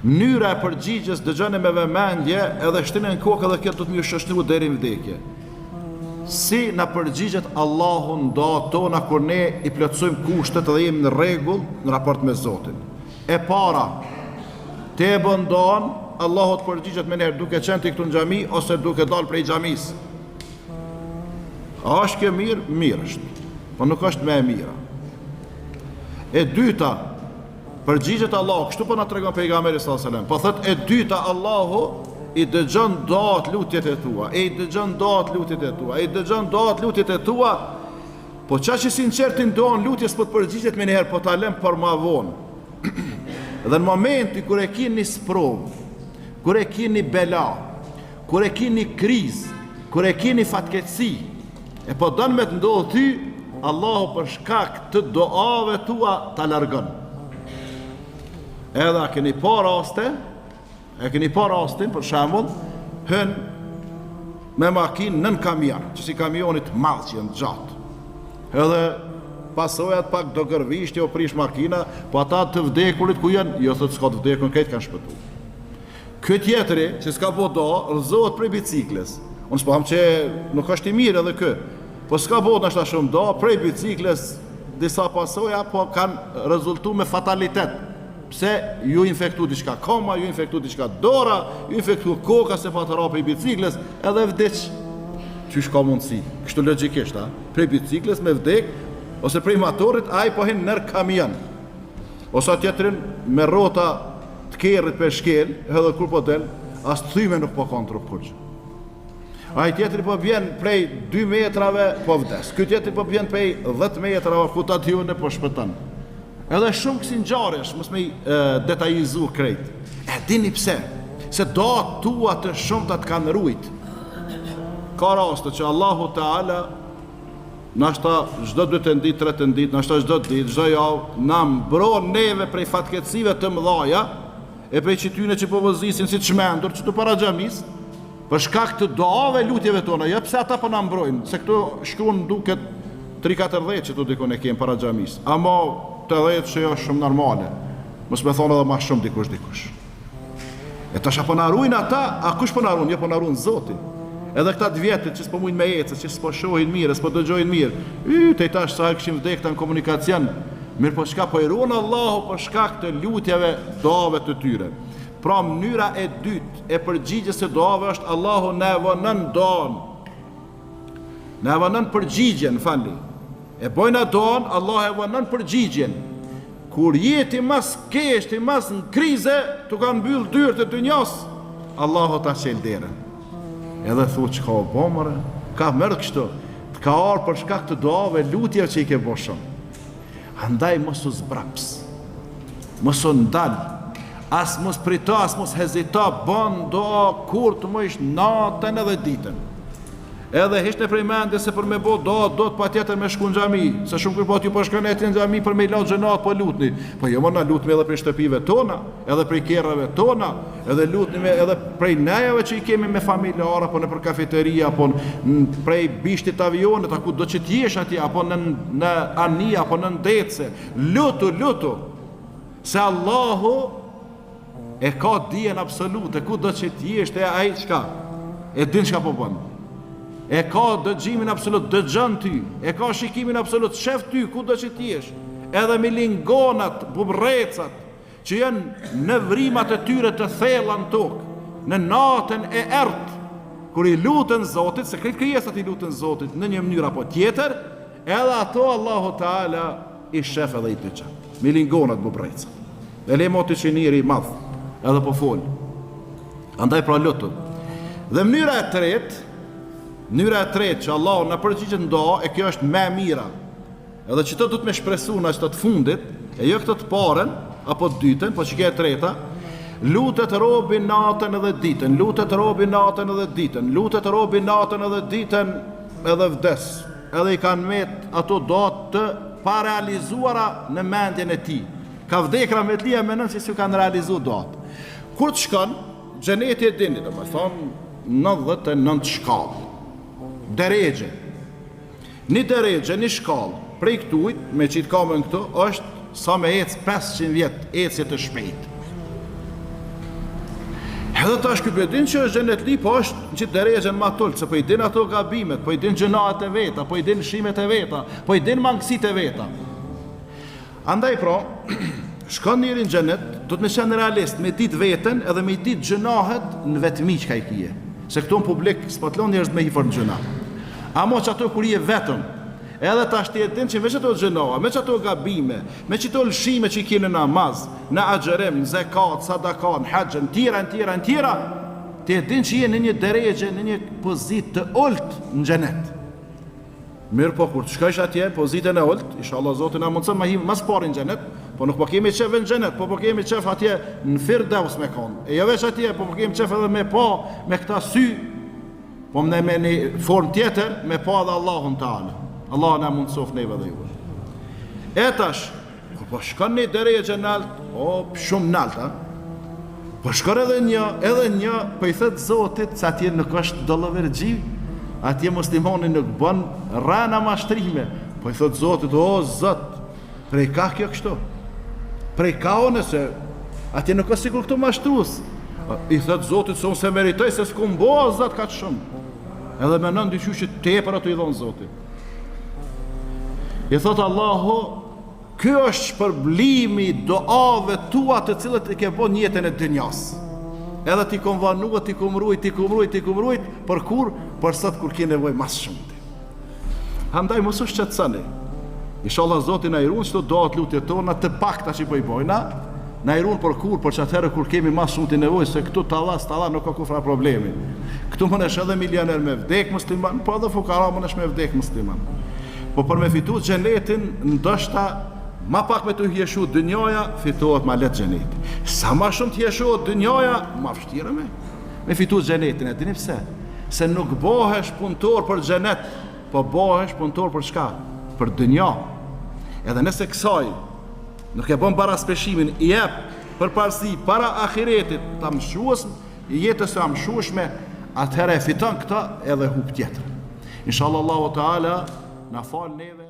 Mënyra e përgjigjes dëgjoni me vëmendje edhe shtinën në kokë edhe kjo do të më shështru deri në vdekje. Si na përgjigjet Allahu nda tona kur ne i plotësojmë kushtet dhe jemi në rregull në raport me Zotin. E para, te e bën don, Allahu të përgjigjet me njerë duke qenë ti këtu në xhami ose duke dalë prej xhamis. A është kjo mirë? Mirë është, po nuk është më e mira. E dyta, përgjigjet Allahu, kështu po na tregon pejgamberi sallallahu alajhi wasallam. Po thot e dyta, Allahu i dëgjon doat lutjet e tua, i dëgjon doat lutjet e tua, i dëgjon doat lutjet e tua. Po çka që sinqertin doan lutjes po të përgjigjet më njëherë, po ta lëm për më vonë. Dhe në momenti kur e keni sprov, kur e keni bela, kur e keni krizë, kur e keni fatkeqësi, e po don me të ndodhë ty, Allahu për shkak të doave tua ta largon. Edhe a keni pa raste, për shembull, hën me makinë nën kamion, që si kamionit madh që janë gjatë. Edhe pasojat pak do gërvisht, jo prish makina, po ata të vdekurit ku janë, jo thot s'ka të vdekur, këtë kanë shpëtuar. Ky tjetri, që s'ka po do, rrëzohet prej bicikles. Unë s'po tham që nuk është i mirë edhe kë, po s'ka po nashta shumë do, prej bicikles disa pasoja, po kanë rezultu me fatalitet. Pse ju infektu diçka koma, ju infektu diçka dora, ju infektu koka se pa të rapi i bicikles, edhe vdeq. Qysh ka mundësi? Kështu logjikisht, a? Prej bicikles me vdek, ose prej motorit, ai po hin nër kamion. Ose tjetrin me rrota të kerrit për shkel, edhe kur po del, as thyme nuk po kanë trup kurrë. Ai tjetri po vjen prej 2 metrave, po vdes. Ky tjetri po vjen prej 10 metrave, ku ta diun po shpëton. Edhe shumë kësi ngjarjesh, mos me detajizu krejt. E dini pse? Se doat tua të shumta të kanë rujt. Ka raste që Allahu Teala nashta çdo 2 ditë, 3 ditë, nashta çdo ditë, çdo javë na mbron neve prej fatkeqësive të mëdha, e prej çtyne që po vozisin si të çmendur, që të para xhamis, për shkak të duave lutjeve tona, jo pse ata po na mbrojnë, se këtu shkruan duket 3-4 që tu dikon e kem para xhamis. Ama 80 që jo shumë normale. Mos me thonë edhe ma shumë dikush. E tash apo na ruajnë ata, a kush po na ruan? Jo po na ruan Zoti. Edhe këta të vjetët që s'po mujnë me ecë, që s'po shohin mirë, s'po dëgjojnë mirë. Te tash sa kishim vdekta në komunikacion. Mirë po çka po i ruan Allahu për shkak të lutjeve, duave të tyre. Pra mënyra e dytë e përgjigjes së duave është Allahu na vonon don. Na vonon përgjigjen, falni. E bojna don, Allah e vonon përgjigjen. Kur jeti mas kesh, ti mas në krize, tu kanë mbyll dyrët e dynjas, Allahu ta qel derën. Edhe thu që ka o bomërë, ka mërë kështu, të ka arë për shkak të duave lutjeve që i ke bo shumë. Andaj mos u zbraps, mos u ndal, as mos prita, as mos hezita, bon do kur të më ishtë natën edhe ditën. Edhe hishte prej mendje se për me bo do të pa tjetër me shku në xhami, se shumë kërë po t'ju po shkëneti në xhami për me i latë gjenat po lutni. Po jo më na lutmi edhe prej shtëpive tona, edhe prej kerrave tona, edhe lutni edhe prej nejave që i kemi me familjar, apo në për kafeteria, apo prej bishtit avionit, a ku do që t'jesh atje, apo në ani, apo në ndece. Lutu, se Allahu e ka dijen absolute, ku do që t'jesh të ai çka, e din çka po bën. E ka dëgjimin absolut, dëgjon ty, e ka shikimin absolut, shef ty, ku do që t'jesh, edhe milingonat, bubrecat, që janë në vrimat e tyre të thella në tokë, në natën e ertë, kur i lutën Zotit, se këtë krijesat i lutën Zotit në një mënyrë apo tjetër, edhe ato Allahu Teala i shef edhe i dëgjon, milingonat, bubrecat. Dhe le moti që njëri i madh, edhe po fol. Andaj pra lutu. Dhe mënyra e tretë që Allah në përgjigjet ndo, e kjo është me mira. Edhe që të du të me shpresu në që të fundit, e jo këtë të paren, apo të dytën, po që kjo e treta, lutet robi natën edhe ditën, lutet robi natën edhe ditën, lutet robi natën edhe ditën edhe vdes. Edhe i kanë met ato datë të parealizuara në mendjen e ti. Ka vdekra me të lija menën që si kanë realizu datë. Kur të shkon, xheneti e dini, dhe me thonë 99 shkallë. Deregje. Një deregje, një shkallë, prej këtujt, me që i të kamën këtu, është sa me ecë 500 vjetë ecje të shpejt. Edhe tash ky din që është xhenetli, po është në qitë derejën ma tullë, se po i din ato gabimet, po i din gjënaat e veta, po i din shimet e veta, po i din mangësit e veta. Andaj pra, shkon njëri në xhenet, do të me qenë realist, me ditë veten edhe me ditë gjënahet në vetëmi që ka i kije. Se këto në publik, s'po të lonë njerëz me hifër në gjëna. Amo që ato kur je vetëm, edhe ta shtjetin që veç ato gjënoha, me që ato gabime, me që ato lëshime që i kine në namaz, në agjerim, në zekat, sadakat, në haqën, në tjera, ti e din që je në një deregje, në një pozit të ullt në xhenet. Mirë po, kur të shkojsh atje, pozitën e ullt, inshallah Zotin na mundson ma him mas pari në xhenet, po nuk po kemi qef në xhenet, po kemi qef atje në Firdaus me konë. E jo veç atje, po kemi qef edhe me pa, me këta sy, po me një form tjetër, me pa dhe Allahun Taala. Allah na mundsof neve dhe ju. E tash, po shkon një deregje në alt, shumë në alt, po shkon edhe një, po i thët Zotit, sa atje nuk është dolovergji, atje muslimoni nuk bën rana mashtrime, po i thët Zotit, o Zot, prej ka kjo kështu, prej ka one se atje nuk është sikur këtu mashtrus, i thët Zotit se unë se meritoj se s'ku mbo Zot ka të shumë, edhe me nën dyshu që tepër ato i dhonë Zotit. I thot Allahu, kjo është shpërblimi doave tua të cilët i ke bo njëtën e dynjas. Edhe ti kom vanua, ti kom rujt, për kur? Për sot kur ki nevoj mas shumë. Andaj mos është qëtësani. Inshallah Zotin na i ruan çdo doat lutje tona të pakta që po i bojna, na i ruan për kur, për çatëherë kur kemi mas shumë të nevojë, se këtu talla nuk ka kufra problemi. Këtu më nesh edhe milioner me vdek musliman, po edhe fukara më nesh me vdek musliman. Po për me fitu xhenetin, ndoshta ma pak me të hjeshu dënjoja, fitohet ma let xheneti. Sa ma shumë të hjeshu dënjoja, ma vështirë me fitu xhenetin. E dini pse? Se nuk bohesh punëtor për xhenet, po bohesh punëtor për çka? Për dënjo. Edhe nëse kësaj nuk e bën para speshimin, i jep për parësi para ahiretit, ta mshues jetës së amshueshme, atëherë e fiton këtë edhe hub tjetër. Inshallah Allahu Teala na fal neve.